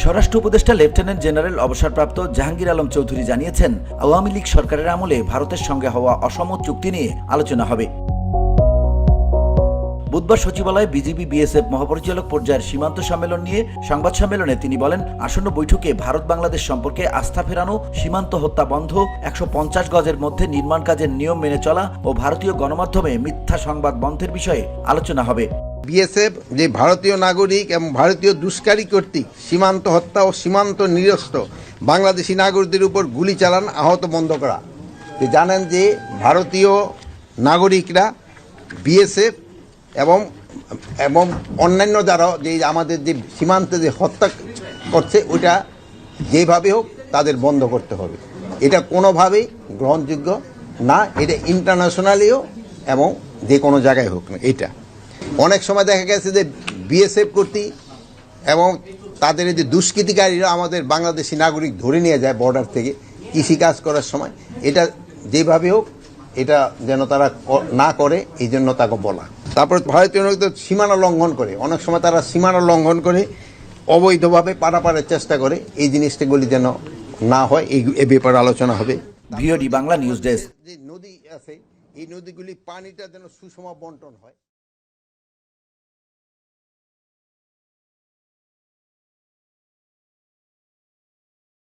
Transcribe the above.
স্বরাষ্ট্র উপদেষ্টা lieutenant general অবসরপ্রাপ্ত জাহাঙ্গীর আলম চৌধুরী জানিয়েছেন, আওয়ামী লীগ সরকারের আমলে ভারতের সঙ্গে হওয়া অসম চুক্তি নিয়ে আলোচনা হবে। বুধবার সচিবালয়ে বিজিবি বিএসএফ মহাপরিচালক পর্যায়ের সীমান্ত সম্মেলন নিয়ে সংবাদ সম্মেলনে তিনি বলেন, আসন্ন বৈঠকে ভারত বাংলাদেশ সম্পর্কে আস্থা ফেরানো, সীমান্ত হত্যা বন্ধ, 150 গজের মধ্যে নির্মাণ কাজের নিয়ম মেনে চলা ও ভারতীয় গণমাধ্যমে মিথ্যা সংবাদ বন্ধের বিষয়ে আলোচনা হবে। বিএসএফ যে ভারতীয় নাগরিক এবং ভারতীয় দুষ্কারী কর্তৃক সীমান্ত হত্যা ও সীমান্ত নিরস্ত বাংলাদেশি নাগরিকদের উপর গুলি চালান, আহত বন্ধ করা। জানেন যে ভারতীয় নাগরিকরা বিএসএফ এবং অন্যান্য যারা যে আমাদের যে সীমান্তে যে হত্যা করছে ওইটা যেভাবে হোক তাদের বন্ধ করতে হবে। এটা কোনোভাবেই গ্রহণযোগ্য না, এটা ইন্টারন্যাশনালিও এবং যে কোনো জায়গায় হোক না। এটা অনেক সময় দেখা গেছে যে বিএসএফ কর্তৃক এবং তাদের এই যে দুষ্কৃতিকারীরা আমাদের বাংলাদেশি নাগরিক ধরে নিয়ে যায় বর্ডার থেকে কৃষিকাজ করার সময়। এটা যেভাবে হোক এটা যেন তারা না করে, এই জন্য তাকে বলা। তারপর ভারতীয় নাগরিকদের সীমানা লঙ্ঘন করে, অনেক সময় তারা সীমানা লঙ্ঘন করে অবৈধভাবে পারাপারের চেষ্টা করে, এই জিনিসটাগুলি যেন না হয় এই ব্যাপারে আলোচনা হবে। VOD Bangla news desk. যে নদী আছে এই নদীগুলি পানিটা যেন সুষম বন্টন হয়।